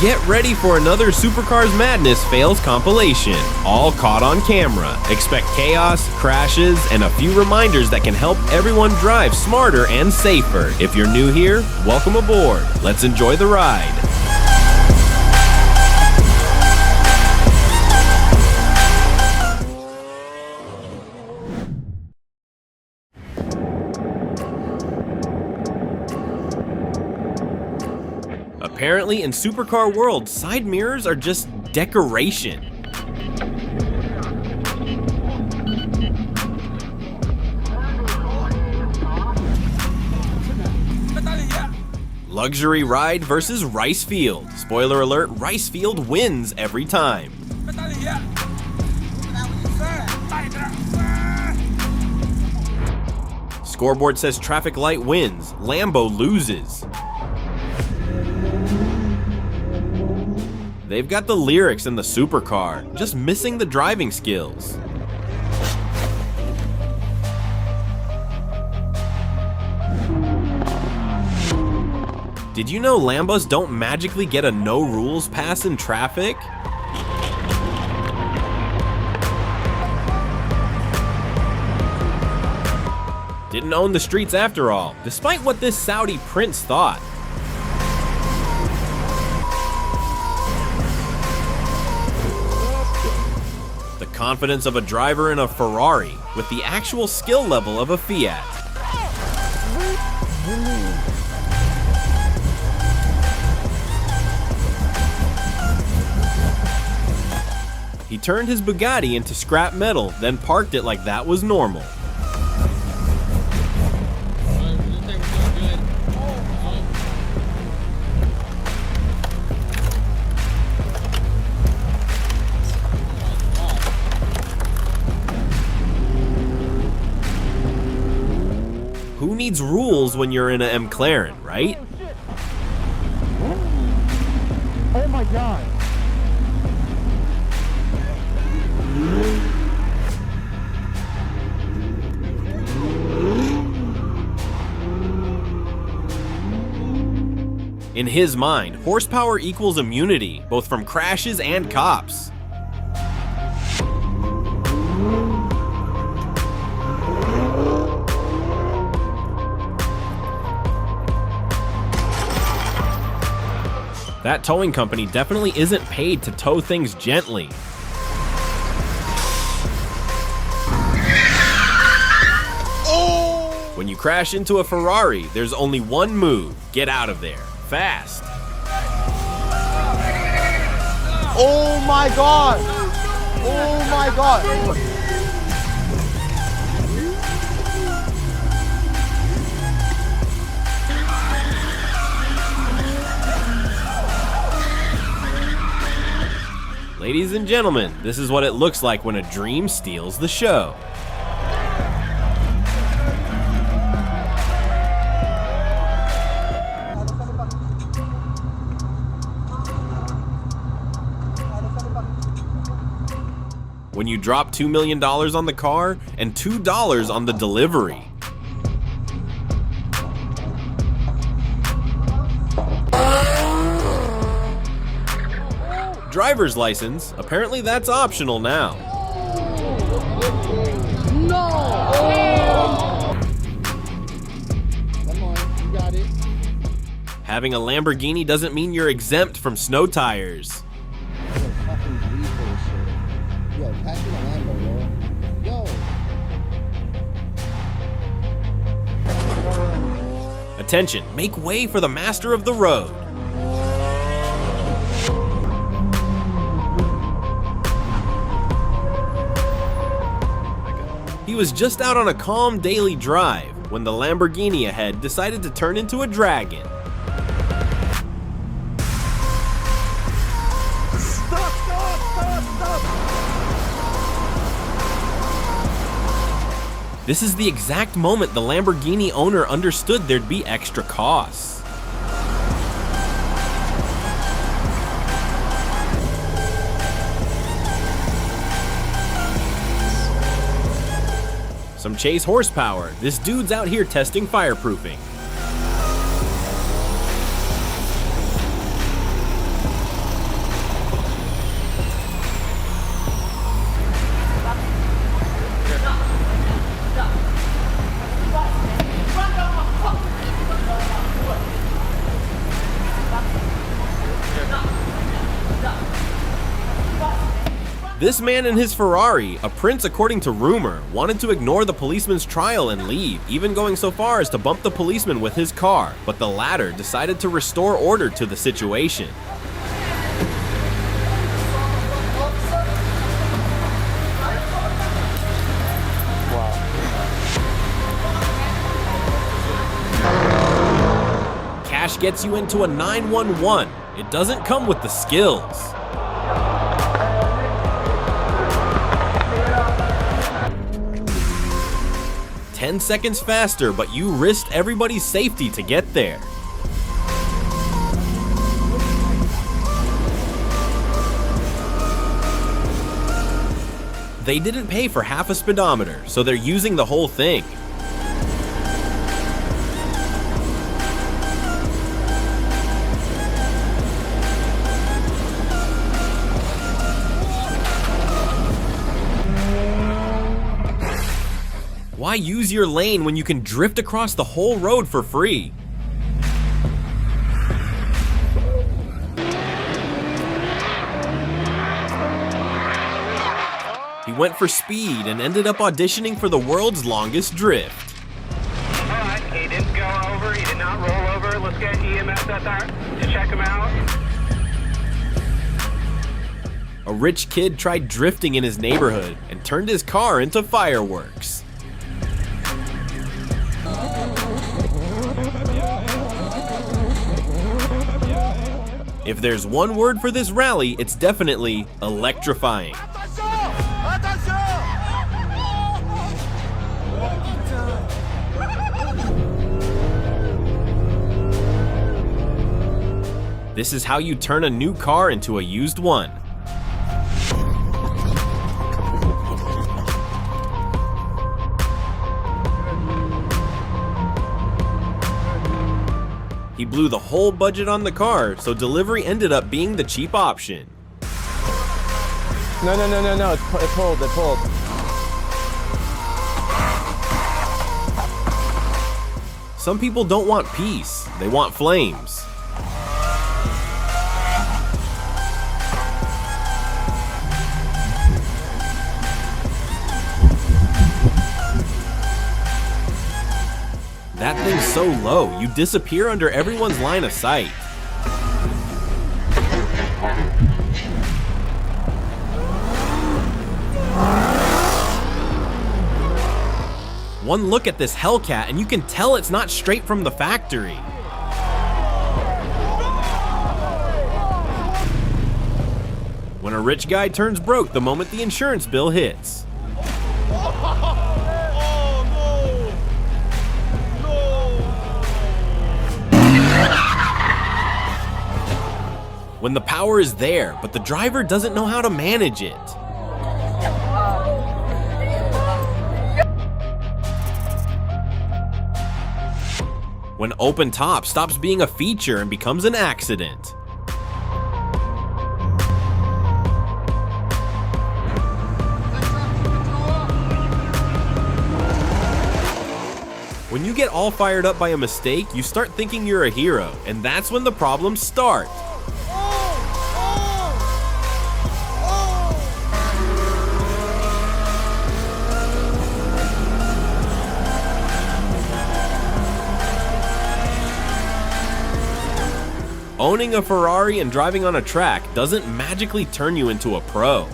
Get ready for another Supercars Madness Fails compilation, all caught on camera. Expect chaos, crashes, and a few reminders that can help everyone drive smarter and safer. If you're new here, welcome aboard. Let's enjoy the ride. Apparently, in Supercar world, side mirrors are just decoration. Luxury ride versus rice field. Spoiler alert, rice field wins every time. Scoreboard says traffic light wins, Lambo loses. They've got the lyrics in the Supercar, just missing the driving skills. Did you know Lambos don't magically get a no rules pass in traffic? Didn't own the streets after all, despite what this Saudi prince thought. Confidence of a driver in a Ferrari with the actual skill level of a Fiat. He turned his Bugatti into scrap metal, then parked it like that was normal. Who needs rules when you're in a MCLAREN, right? Oh my God. In his mind, horsepower equals immunity, both from crashes and cops. That towing company definitely isn't paid to tow things gently. Oh! When you crash into a Ferrari, there's only one move. Get out of there. Fast. Oh my God! Oh my God! Ladies and gentlemen, this is what it looks like when a dream steals the show. When you drop $2 million on the car and $2 on the delivery. Driver's license, apparently that's optional now. No! Come on, you got it. Having a Lamborghini doesn't mean you're exempt from snow tires. Yo, pass me the Lambo, yo. Attention, make way for the master of the road. He was just out on a calm daily drive when the Lamborghini ahead decided to turn into a dragon. Stop! This is the exact moment the Lamborghini owner understood there'd be extra costs. Some chase horsepower. This dude's out here testing fireproofing. This man in his Ferrari, a prince according to rumor, wanted to ignore the policeman's trial and leave, even going so far as to bump the policeman with his car, but the latter decided to restore order to the situation. Cash gets you into a 911. It doesn't come with the skills. "10 seconds faster, but you risked everybody's safety to get there." They didn't pay for half a speedometer, so they're using the whole thing. Why use your lane when you can drift across the whole road for free? He went for speed and ended up auditioning for the world's longest drift. Alright, he didn't go over, he did not roll over. Let's get EMS out there to check him out. A rich kid tried drifting in his neighborhood and turned his car into fireworks. If there's one word for this rally, it's definitely electrifying. This is how you turn a new car into a used one. He blew the whole budget on the car, so delivery ended up being the cheap option. No, it's pulled, it's pulled. Some people don't want peace, they want flames. That thing's so low, you disappear under everyone's line of sight. One look at this Hellcat and you can tell it's not straight from the factory. When a rich guy turns broke the moment the insurance bill hits. When the power is there, but the driver doesn't know how to manage it. When open top stops being a feature and becomes an accident. When you get all fired up by a mistake, you start thinking you're a hero, and that's when the problems start. Owning a Ferrari and driving on a track doesn't magically turn you into a pro.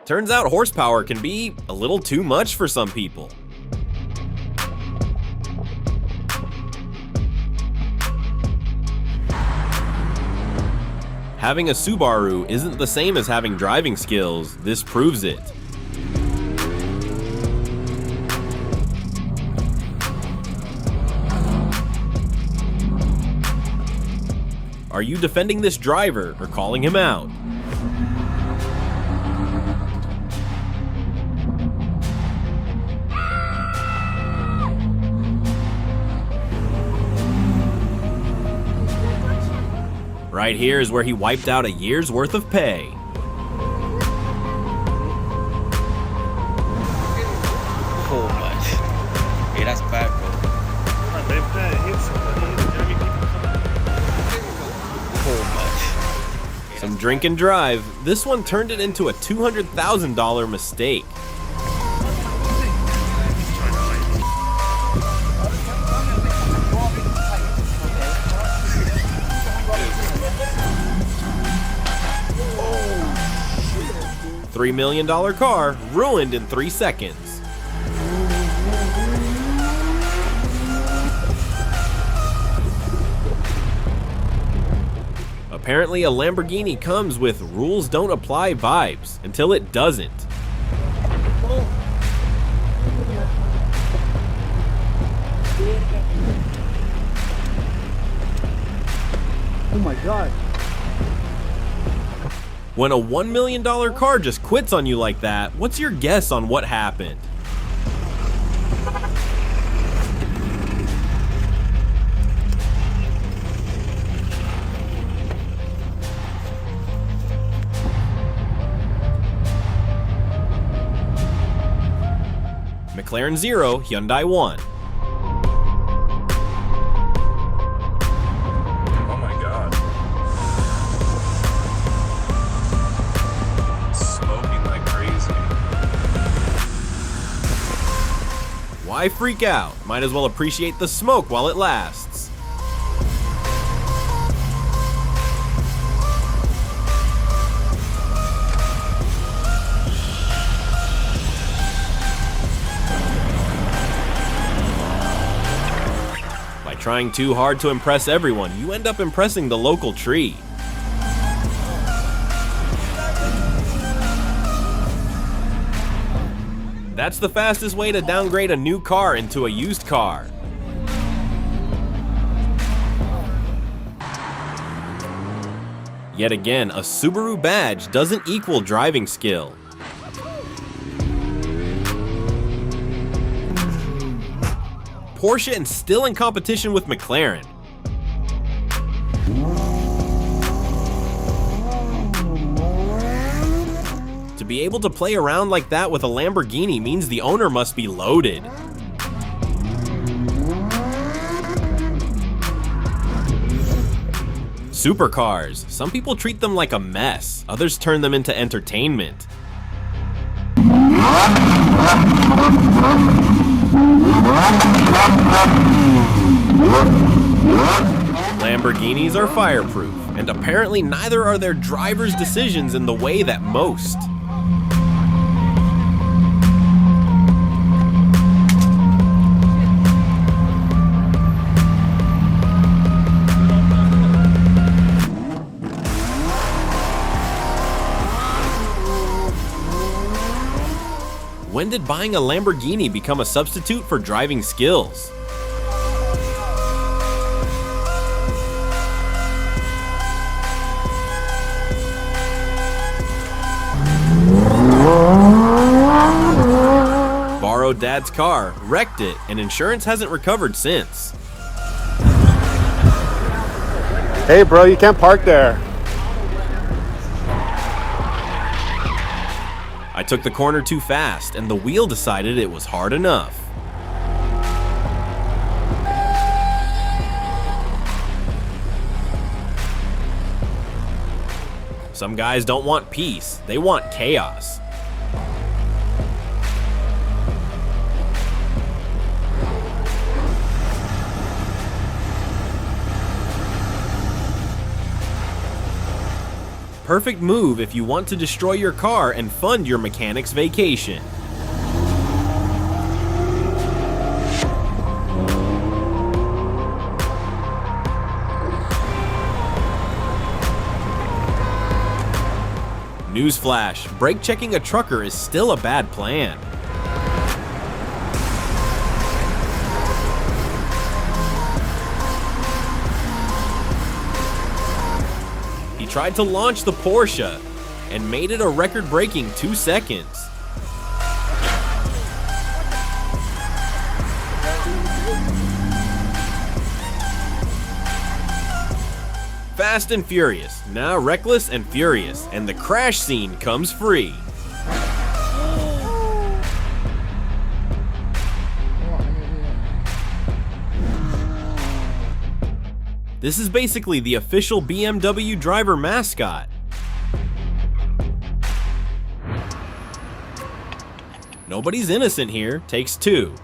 Turns out horsepower can be a little too much for some people. Having a Subaru isn't the same as having driving skills. This proves it. Are you defending this driver or calling him out? Right here is where he wiped out a year's worth of pay. Cool much. Yeah, that's bad, bro. Cool much. Some drink and drive. This one turned it into a $200,000 mistake. $3 million car ruined in 3 seconds. Apparently, a Lamborghini comes with rules don't apply vibes until it doesn't. Oh my god. When a $1 million car just quits on you like that, what's your guess on what happened? McLaren 0, Hyundai 1. Oh my god. Smoking like crazy. Why freak out? Might as well appreciate the smoke while it lasts. Trying too hard to impress everyone, you end up impressing the local tree. That's the fastest way to downgrade a new car into a used car. Yet again, a Subaru badge doesn't equal driving skill. Porsche and still in competition with McLaren. To be able to play around like that with a Lamborghini means the owner must be loaded. Supercars. Some people treat them like a mess, others turn them into entertainment. Lamborghinis are fireproof, and apparently neither are their drivers' decisions in the way that most. When did buying a Lamborghini become a substitute for driving skills? Borrowed dad's car, wrecked it, and insurance hasn't recovered since. Hey bro, you can't park there. I took the corner too fast, and the wheel decided it was hard enough. Some guys don't want peace, they want chaos. Perfect move if you want to destroy your car and fund your mechanic's vacation. Newsflash, brake checking a trucker is still a bad plan. He tried to launch the Porsche and made it a record-breaking 2 seconds. Fast and Furious, now Reckless and Furious, and the crash scene comes free. This is basically the official BMW driver mascot. Nobody's innocent here, takes two.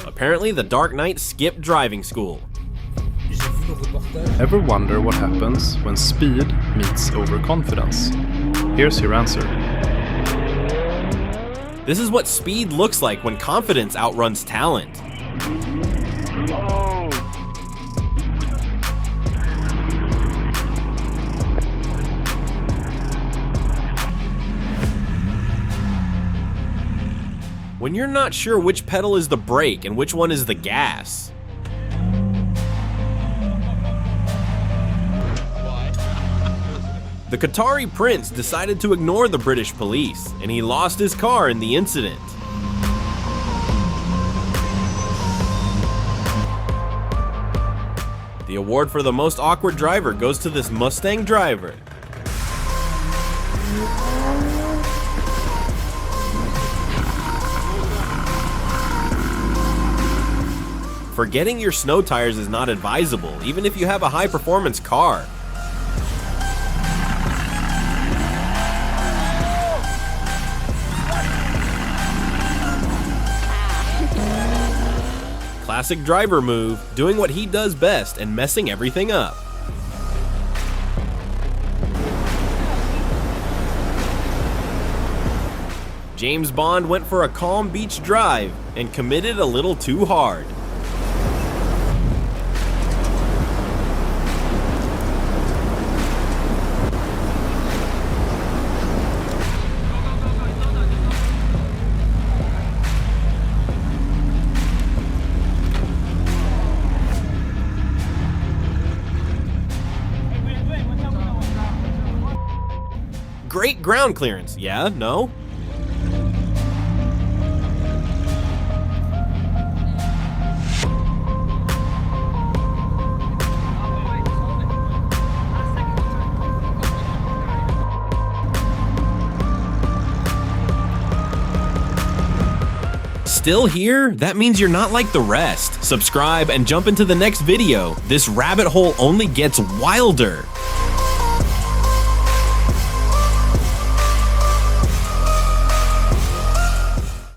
Apparently the Dark Knight skipped driving school. Ever wonder what happens when speed meets overconfidence? Here's your answer. This is what speed looks like when confidence outruns talent. When you're not sure which pedal is the brake and which one is the gas. The Qatari prince decided to ignore the British police, and he lost his car in the incident. The award for the most awkward driver goes to this Mustang driver. Forgetting your snow tires is not advisable, even if you have a high-performance car. Classic driver move, doing what he does best and messing everything up. James Bond went for a calm beach drive and committed a little too hard. Great ground clearance, yeah, no? Still here? That means you're not like the rest. Subscribe and jump into the next video. This rabbit hole only gets wilder.